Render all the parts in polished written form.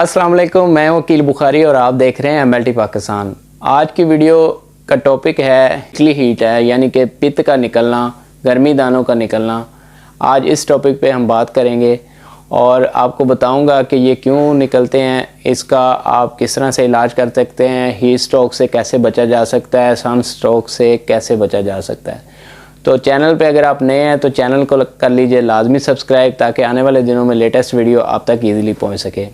अस्सलाम वालेकुम, मैं वकील बुखारी और आप देख रहे हैं MLT पाकिस्तान। आज की वीडियो का टॉपिक है हिटली हीट है, यानी कि पित्त का निकलना, गर्मी दानों का निकलना। आज इस टॉपिक पे हम बात करेंगे और आपको बताऊंगा कि ये क्यों निकलते हैं, इसका आप किस तरह से इलाज कर सकते हैं, हीट स्ट्रोक से कैसे बचा जा सकता है, सन स्ट्रोक से कैसे बचा जा सकता है। तो चैनल पे अगर आप नए हैं तो चैनल को कर लीजिए लाजमी सब्सक्राइब, ताकि आने वाले दिनों में लेटेस्ट वीडियो आप तक ईज़िली पहुँच सके।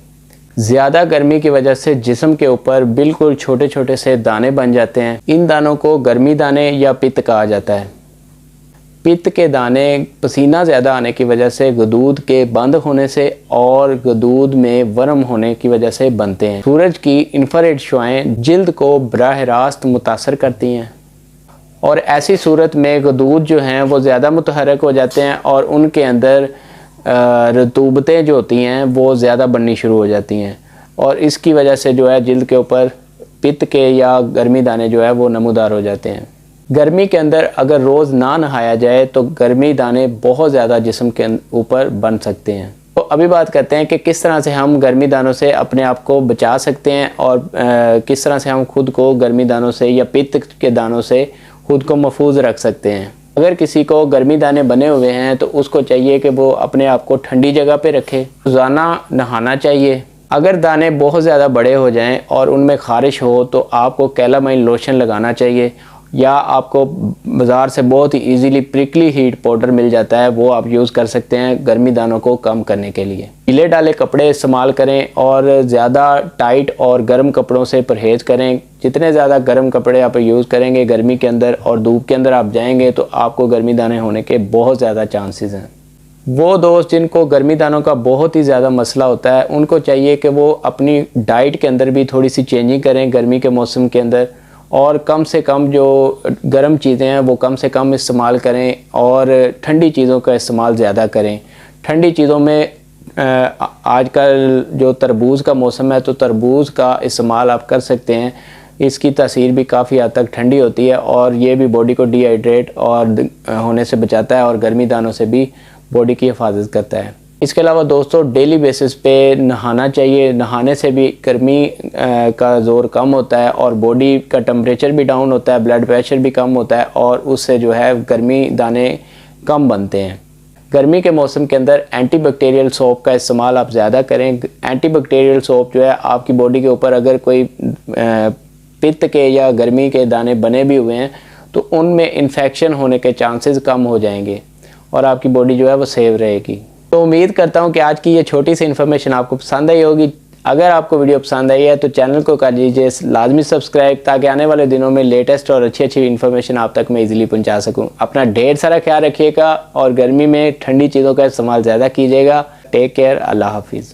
ज़्यादा गर्मी की वजह से जिस्म के ऊपर बिल्कुल छोटे छोटे से दाने बन जाते हैं। इन दानों को गर्मी दाने या पित्त कहा जाता है। पित्त के दाने पसीना ज़्यादा आने की वजह से, गदूद के बंद होने से और गदूद में वर्म होने की वजह से बनते हैं। सूरज की इंफ्रारेड शुआएं जिल्द को बराह रास्त मुतासर करती हैं और ऐसी सूरत में गदूद जो हैं वो ज़्यादा मुतहरक हो जाते हैं और उनके अंदर रतूबतें जो होती हैं वो ज़्यादा बननी शुरू हो जाती हैं और इसकी वजह से जो है जिल्द के ऊपर पित्त के या गर्मी दाने जो है वो नमूदार हो जाते हैं। गर्मी के अंदर अगर रोज़ ना नहाया जाए तो गर्मी दाने बहुत ज़्यादा जिस्म के ऊपर बन सकते हैं। तो अभी बात करते हैं कि किस तरह से हम गर्मी दानों से अपने आप को बचा सकते हैं और किस तरह से हम खुद को गर्मी दानों से या पित्त के दानों से खुद को महफूज रख सकते हैं। अगर किसी को गर्मी दाने बने हुए हैं तो उसको चाहिए कि वो अपने आप को ठंडी जगह पे रखे, रोज़ाना नहाना चाहिए। अगर दाने बहुत ज़्यादा बड़े हो जाएं और उनमें ख़ारिश हो तो आपको कैलामाइन लोशन लगाना चाहिए, या आपको बाज़ार से बहुत ही इजीली प्रिकली हीट पाउडर मिल जाता है, वो आप यूज़ कर सकते हैं गर्मी दानों को कम करने के लिए। ढीले डाले कपड़े इस्तेमाल करें और ज़्यादा टाइट और गर्म कपड़ों से परहेज़ करें। जितने ज़्यादा गर्म कपड़े आप यूज़ करेंगे गर्मी के अंदर और धूप के अंदर आप जाएंगे तो आपको गर्मी दाने होने के बहुत ज़्यादा चांसेस हैं। वो दोस्त जिनको गर्मी दानों का बहुत ही ज़्यादा मसला होता है उनको चाहिए कि वो अपनी डाइट के अंदर भी थोड़ी सी चेंजिंग करें गर्मी के मौसम के अंदर, और कम से कम जो गर्म चीज़ें हैं वो कम से कम इस्तेमाल करें और ठंडी चीज़ों का इस्तेमाल ज़्यादा करें। ठंडी चीज़ों में आजकल जो तरबूज का मौसम है तो तरबूज का इस्तेमाल आप कर सकते हैं। इसकी तासीर भी काफ़ी हद तक ठंडी होती है और ये भी बॉडी को डिहाइड्रेट और होने से बचाता है और गर्मी दानों से भी बॉडी की हिफाजत करता है। इसके अलावा दोस्तों डेली बेसिस पे नहाना चाहिए। नहाने से भी गर्मी का ज़ोर कम होता है और बॉडी का टेम्परेचर भी डाउन होता है, ब्लड प्रेशर भी कम होता है और उससे जो है गर्मी दाने कम बनते हैं। गर्मी के मौसम के अंदर एंटी बैक्टीरियल सोप का इस्तेमाल आप ज़्यादा करें। एंटी बैक्टीरियल सोप जो है आपकी बॉडी के ऊपर अगर कोई पित्त के या गर्मी के दाने बने भी हुए हैं तो उनमें इन्फेक्शन होने के चांसेस कम हो जाएंगे और आपकी बॉडी जो है वो सेव रहेगी। तो उम्मीद करता हूँ कि आज की ये छोटी सी इन्फॉर्मेशन आपको पसंद आई होगी। अगर आपको वीडियो पसंद आई है तो चैनल को कर लीजिए लाजमी सब्सक्राइब, ताकि आने वाले दिनों में लेटेस्ट और अच्छी अच्छी इन्फॉर्मेशन आप तक मैं इजीली पहुंचा सकूं। अपना ढेर सारा ख्याल रखिएगा और गर्मी में ठंडी चीज़ों का इस्तेमाल ज़्यादा कीजिएगा। टेक केयर, अल्लाह हाफिज़।